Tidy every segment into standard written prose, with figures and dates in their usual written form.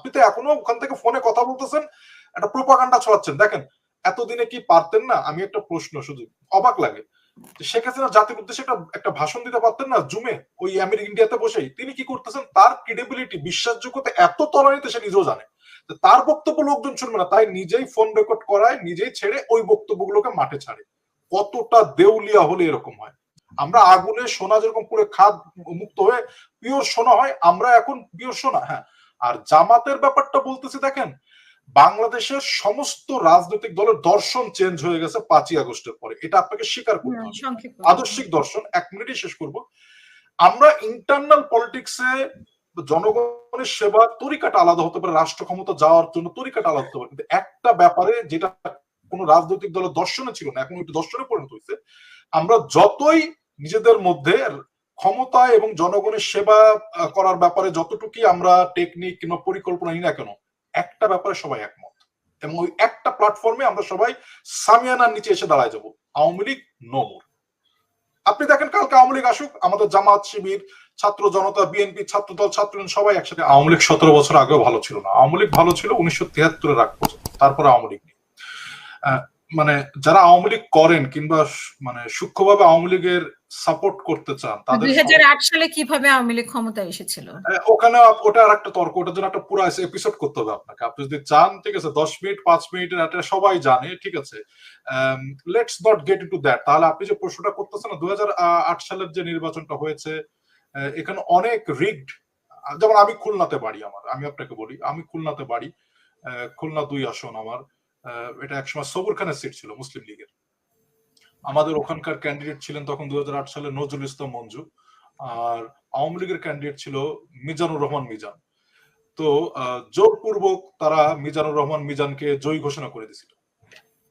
আপনি তো এখনো ওখান থেকে ফোনে কথা বলতেছেন, একটা প্রোপাগান্ডা ছড়াচ্ছেন। দেখেন এতদিনে কি পারতেন না? আমি একটা প্রশ্ন, শুধু অবাক লাগে, শেখ হাসিনা জাতির উদ্দেশ্যে একটা ভাষণ দিতে পারতেন না জুমে, ওই আমেরিকা ইন্ডিয়াতে বসেই। তিনি কি করতেছেন? তার ক্রেডিবিলিটি, বিশ্বাসযোগ্যতা এত তলানিতে সে নিজেও জানে তার বক্তব্য লোকজন শুনবে না, তাই নিজেই ফোন রেকর্ড করায়, নিজেই ছেড়ে ওই বক্তব্যগুলোকে মাঠে ছাড়ে। কতটা দেউলিয়া হলে এরকম হয়? আমরা আগুনে সোনা যেরকম পুরো খাদ মুক্ত হয়ে পিওর সোনা হয়, আমরা এখন পিওর সোনা। হ্যাঁ, আর জামাতের ব্যাপারটা বলতেছি, দেখেন বাংলাদেশের সমস্ত রাজনৈতিক দলের দর্শন চেঞ্জ হয়ে গেছে 5ই আগস্টের পরে, এটা আপনাকে স্বীকার করতে হবে। আদর্শিক দর্শন, 1 মিনিটে শেষ করব। আমরা ইন্টারনাল পলিটিক্সে জনগণের সেবা তরিকাটা আলাদা হতে পারে, রাষ্ট্র ক্ষমতা যাওয়ার জন্য তরিকাটা আলাদা হতে পারে, কিন্তু একটা ব্যাপারে যেটা কোন রাজনৈতিক দলের দর্শনে ছিল না, এখন একটু দর্শনে পরিণত হয়েছে, আমরা যতই নিজেদের মধ্যে ক্ষমতা এবং জনগণের সেবা করার ব্যাপারে যতটুকুই আমরা টেকনিক কিংবা পরিকল্পনা নিই না কেন, একটা ব্যাপারে সবাই একমত, এবং ওই একটা প্ল্যাটফর্মে আমরা সবাই সামিয়ানার নিচে এসে দাঁড়ায় যাব, আওয়ামী লীগ নো মোর। আপনি দেখেন কালকে আওয়ামী লীগ আসুক, আমাদের জামাত শিবির, ছাত্র জনতা, বিএনপি, ছাত্রদল, ছাত্রলীগ সবাই একসাথে। আওয়ামী লীগ 17 বছর আগেও ভালো ছিল না, আওয়ামী লীগ ভালো ছিল 1973-এর আগ পর্যন্ত, তারপরে আওয়ামী লীগ নেই। মানে যারা আওয়ামী লীগ করেন কিংবা মানে সূক্ষ্মভাবে আওয়ামী লীগের সাপোর্ট করতে চান, তাদের 2008 সালে কিভাবে আওয়ামী লীগ ক্ষমতায় এসেছিল, ওখানে ওটা আর একটা তর্ক, ওটার জন্য একটা পুরো এপিসোড করতে হবে আপনাকে, আপনি যদি চান। ঠিক আছে, 10 মিনিট 5 মিনিটের একটা সবাই জানে। ঠিক আছে, let's not get into that. তাহলে আপনি যে প্রশ্নটা করতেছেন না, 2008 সালের যে নির্বাচনটা হয়েছে, এখানে অনেক রিগড। যেমন আমি খুলনাতে বাড়ি, আমি আপনাকে বলি, আমি খুলনাতে বাড়ি, খুলনা 2 আসন আমার। এটা একসময় সবুর খানের সিট ছিল মুসলিম লীগের। আমাদের ওখানকার ক্যান্ডিডেট ছিলেন তখন 2008 সালে নজরুল ইসলাম মঞ্জু, আর আওয়ামী লীগের ক্যান্ডিডেট ছিল মিজানুর রহমান মিজান। তো জোরপূর্বক তারা মিজানুর রহমান মিজানকে জয়ী ঘোষণা করে দিয়েছিল।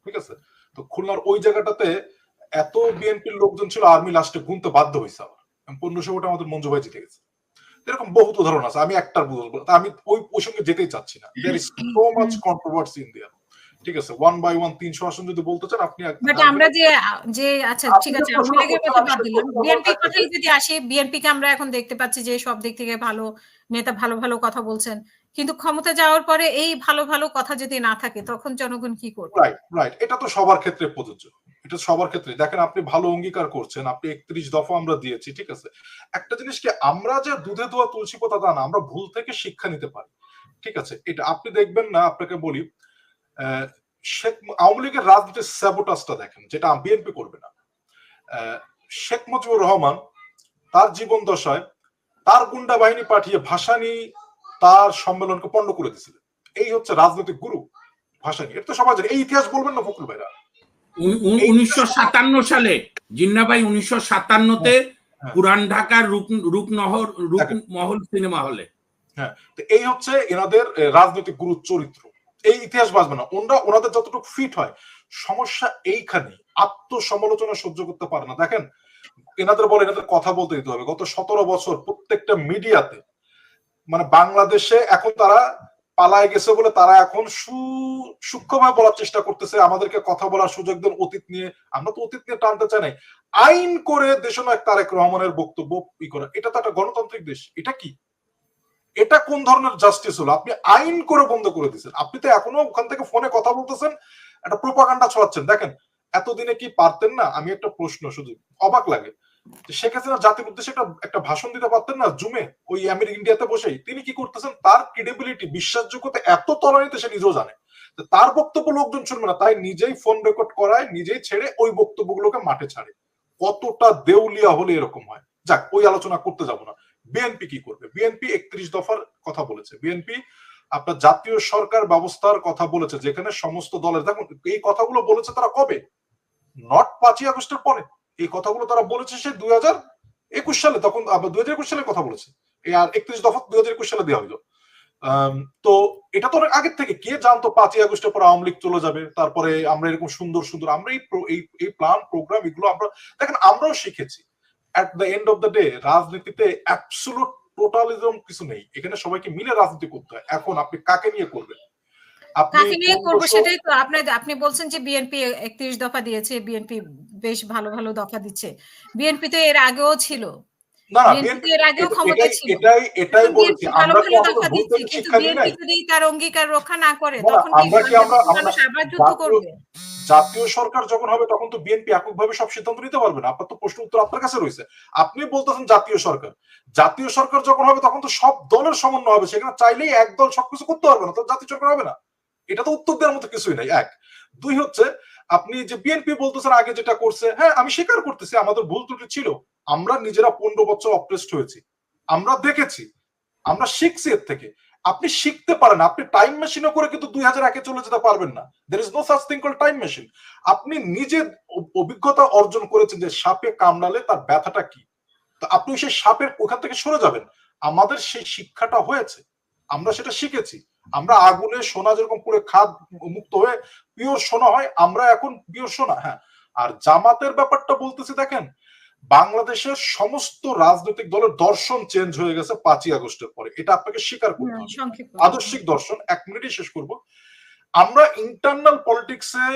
ঠিক আছে, তো খুলনার ওই জায়গাটাতে এত বিএনপির লোকজন ছিল, আর্মি লাস্টে গুনতে বাধ্য হয়েছে, আবার 1500 ভোটে আমাদের মঞ্জু ভাই জিতে গেছে। এরকম বহুত উদাহরণ আছে, আমি একটার বলবো, আমি ওই সঙ্গে যেতেই চাচ্ছি না। There is so much controversy in there. ঠিক আছে, 1 বাই 1 300 আসন যদি বলতে চান আপনি। বাট আমরা যে আচ্ছা ঠিক আছে, আওয়ামী লীগের কথা বাদ দিলাম, বিএনপির কথাই যদি আসি, বিএনপিকে আমরা এখন দেখতে পাচ্ছি যে সব দিক থেকে ভালো নেতা, ভালো ভালো কথা বলছেন, কিন্তু ক্ষমতা যাওয়ার পরে এই ভালো ভালো কথা যদি না থাকে, তখন জনগণ কি করবে? রাইট রাইট, এটা তো সবার ক্ষেত্রে প্রযোজ্য, এটা সবার ক্ষেত্রে। দেখেন আপনি ভালো অঙ্গীকার করছেন, আপনি 31 দফা আমরা দিয়েছি। ঠিক আছে, একটা জিনিস কি, আমরা যে দুধে দোয়া তুলসী পাতা তা না, আমরা ভুল থেকে শিক্ষা নিতে পারি। ঠিক আছে, এটা আপনি দেখবেন না, আপনাকে বলি, আওয়ামী লীগের রাজনীতির স্যাবোটাজটা দেখেন, যেটা বিএনপি করবে না। শেখ মুজিবুর রহমান তার জীবন দশায় তার গুন্ডা বাহিনী পাঠিয়ে ভাসানী তার সম্মেলনকে পণ্ড করে দিয়েছিলেন। এই হচ্ছে রাজনৈতিক গুরু ভাসানী, এটা তো সবাই জানে। এই ইতিহাস বলবেন না ফখরুল ভাইরা? 1957 সালে জিন্না ভাই 1957-তে পুরান ঢাকার রূপমহল সিনেমা হলে। হ্যাঁ, তো এই হচ্ছে এনাদের রাজনৈতিক গুরু চরিত্র। এই ইতিহাস বাঁচবে না, ওনাদের যতটুকু ফিট হয়। সমস্যা এইখানে, আত্মসমালোচনা সহ্য করতে পারে না। দেখেন এনাদের বলে, এনাদের কথা বলতে দিতে হবে। গত 17 বছর প্রত্যেকটা মিডিয়াতে, মানে বাংলাদেশে এখন তারা পালায় গেছে বলে তারা এখন সূক্ষ্মভাবে বলার চেষ্টা করতেছে, আমাদেরকে কথা বলার সুযোগ দেন অতীত নিয়ে। আমরা তো অতীত নিয়ে টানতে চাই নাই। আইন করে দেশনায়ক তারেক রহমানের বক্তব্য ই করা, এটা তো একটা গণতান্ত্রিক দেশ। এটা কি, এটা কোন ধরনের জাস্টিস হলো? আপনি আইন করে বন্ধ করে দিচ্ছেন, আপনি তো এখনো ওখান থেকে ফোনে কথা বলতেছেন, একটা প্রোপাগান্ডা ছড়াচ্ছেন। দেখেন এতদিনে কি পারতেন না? আমি একটা প্রশ্ন, শুধু অবাক লাগে, শেখ হাসিনা জাতির উদ্দেশ্যে একটা ভাষণ দিতে পারতেন না জুমে, ওই আমেরিকা ইন্ডিয়াতে বসেই। তিনি কি করতেছেন? তার ক্রেডিবিলিটি, বিশ্বাসযোগ্যতা এত তলানিতে সে নিজেও জানে তার বক্তব্য লোকজন শুনবে না, তাই নিজেই ফোন রেকর্ড করায়, নিজেই ছেড়ে ওই বক্তব্যগুলোকে মাঠে ছাড়ে। কতটা দেউলিয়া হলে এরকম হয়? যাক, ওই আলোচনা করতে যাব না। বিএনপি কি করবে? বিএনপি 31 দফার কথা বলেছে। বিএনপি আপনার জাতীয় সরকার ব্যবস্থার কথা বলেছে, যেখানে সমস্ত দলের, দেখুন এই কথাগুলো বলেছে তারা কবে? নট 5ই আগস্টের পরে। এই কথাগুলো তারা বলেছে সে 2021 সালে, তখন 2021 সালের কথা বলেছে। এই আর 31 দফা 2021 সালে দেওয়া হইলো। তো এটা তো অনেক আগের থেকে। কে জানতো 5ই আগস্টের পর আওয়ামী লীগ চলে যাবে, তারপরে আমরা এরকম সুন্দর সুন্দর আমরা এই প্ল্যান প্রোগ্রাম এগুলো আমরা, দেখেন আমরাও শিখেছি। At the end of the day রাজনীতিতে অ্যাবসলিউট টোটালিজম কিছু নেই, এখানে সবাইকে মিলে রাজনীতি করতে হয়। এখন আপনি কাকে নিয়ে করবেন? কাকে নিয়ে করবো সেটাই তো। আপনি বলছেন যে বিএনপি 31 দফা দিয়েছে, বিএনপি বেশ ভালো ভালো দফা দিচ্ছে। বিএনপি তো এর আগেও ছিল, না না বিএনপি এর আগেও ক্ষমতায় ছিল। এটাই বলছি, আমরা কি ভালো আমাদের ভুল দিচ্ছে, থেকে কিন্তু শিক্ষা নিই নাই? বিএনপি যদি তার অঙ্গীকার রক্ষা না করে না, তখন কি আমরা মানুষ আবার যুদ্ধ করবে? জাতীয় সরকার যখন হবে তখন তো বিএনপি এককভাবে সব সিদ্ধান্ত নিতে পারবে না। আপনার তো প্রশ্ন উত্তর আপনার কাছে রয়েছে। আপনি বলতেছেন জাতীয় সরকার যখন হবে তখন তো সব দলের সমন্বয় হবে, সেখানে চাইলেই এক দল সবকিছু করতে পারবে না, তো জাতীয় সরকার হবে না। এটা তো উত্তর দেওয়ার মতো কিছুই নাই। এক, দুই হচ্ছে আপনি যে বিএনপি বলতেছেন আগে যেটা করছে, হ্যাঁ আমি স্বীকার করতেছি আমাদের ভুল ত্রুটি ছিল, আমরা নিজেরা 15 বছর অপ্রেসড হয়েছি, আমরা দেখেছি, আমরা শিখছি এর থেকে। আপনি শিখতে পারেন, আপনি টাইম মেশিনও করে কিন্তু 2001-এ চলে যেতে পারবেন না। There is no such thing call time machine. আপনি নিজে অভিজ্ঞতা অর্জন করেছেন যে সাপে কামড়ালে তার ব্যথাটা কি, তো আপনি সেই সাপের ওখান থেকে সরে যাবেন। আমাদের সেই শিক্ষাটা হয়েছে, আমরা সেটা শিখেছি। আমরা আগুনে সোনা যেরকম পুরো খাদ মুক্ত হয়ে পিওর সোনা হয়, আমরা এখন পিওর সোনা। হ্যাঁ, আর জামাতের ব্যাপারটা বলতেছি, দেখেন বাংলাদেশের সমস্ত রাজনৈতিক দলের দর্শন চেঞ্জ হয়ে গেছে 5ই আগস্টের পরে, এটা আপনাকে স্বীকার করতে হবে। আদর্শিক দর্শন, 1 মিনিটই শেষ করব। আমরা ইন্টারনাল পলিটিক্সে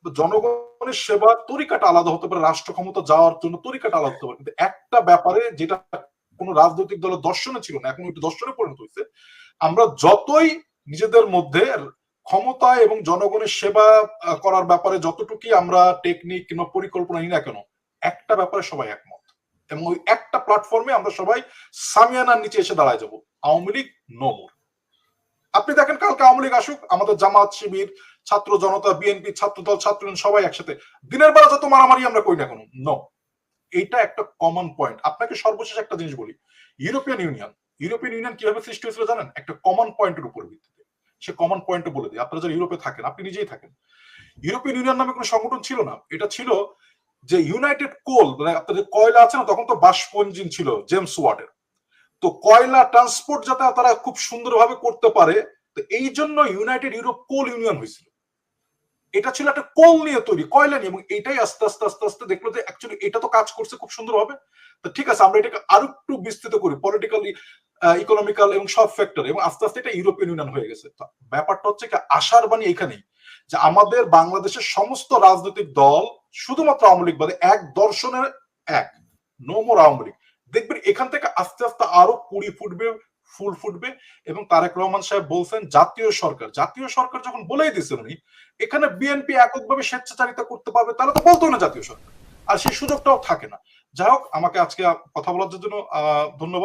জনগণের সেবার তরিকাটা আলাদা হতে পারে, রাষ্ট্র ক্ষমতা যাওয়ার জন্য তরিকাটা আলাদা হতে পারে, কিন্তু একটা ব্যাপারে যেটা কোন রাজনৈতিক দলের দর্শনে ছিল না, এখন একটু দর্শনে পরিণত হয়েছে, আমরা যতই নিজেদের মধ্যে ক্ষমতা এবং জনগণের সেবা করার ব্যাপারে যতটুকুই আমরা টেকনিক কিংবা পরিকল্পনা নিই না কেন, একটা ব্যাপারে সবাই একমত, এবং ওই একটা প্ল্যাটফর্মে আমরা সবাই সামিয়ানার নিচে এসে দাঁড়ায় যাব, আওয়ামী লীগ নো মোর। আপনি দেখেন কালকে আওয়ামী লীগ আসুক, আমাদের জামাত শিবির ছাত্র জনতা বিএনপি ছাত্রদল ছাত্র সবাই একসাথে, দিনের বেলা যত মারামারি আমরা করি না কেন, নো, এইটা একটা কমন পয়েন্ট। আপনাকে সর্বশেষ একটা জিনিস বলি, ইউরোপিয়ান ইউনিয়ন কিভাবে সৃষ্টি হয়েছিল জানেন? একটা কমন পয়েন্টের উপর ভিত্তিতে। সে কমন পয়েন্ট বলে দিই, আপনারা যারা ইউরোপে থাকেন, আপনি নিজেই থাকেন, ইউরোপিয়ান ইউনিয়ন নামে কোনো সংগঠন ছিল না। এটা ছিল যে ইউনাইটেড কোল, মানে আপনাদের কয়লা আছে না, তখন তো বাষ্প ইঞ্জিন ছিল জেমস ওয়াটের, তো কয়লা ট্রান্সপোর্ট যাতে তারা খুব সুন্দরভাবে করতে পারে, তো এই জন্য ইউনাইটেড ইউরোপ কোল ইউনিয়ন হয়েছিল। এটা ছিল একটা কোল নিয়ে তৈরি, কয়লা নিয়ে, এবং এটাই আস্তে আস্তে আস্তে আস্তে দেখলো যে অ্যাকচুয়ালি এটা তো কাজ করছে খুব সুন্দরভাবে, তো ঠিক আছে আমরা এটাকে আরো একটু বিস্তৃত করি পলিটিক্যালি, ইকোনমিক্যাল এবং সব ফ্যাক্টর, এবং আস্তে আস্তে এটা ইউরোপিয়ান ইউনিয়ন হয়ে গেছে। ব্যাপারটা হচ্ছে কি, আশার বাণী এখানেই যে আমাদের বাংলাদেশের সমস্ত রাজনৈতিক দল শুধুমাত্র আওয়ামী লীগ বাদে এক দর্শনের, এক, নো মোর আওয়ামী লীগ, দেখবেন এখান থেকে আস্তে আস্তে আরো কুড়ি ফুটবে, ফুল ফুটবে। এবং তারেক রহমান সাহেব বলছেন জাতীয় সরকার যখন বলেই দিয়েছেন উনি, এখানে বিএনপি এককভাবে স্বেচ্ছাচারিতা করতে পারবে, তাহলে তো বলতো না জাতীয় সরকার, আর সেই সুযোগটাও থাকে না। যাই হোক, আমাকে আজকে কথা বলার জন্য ধন্যবাদ।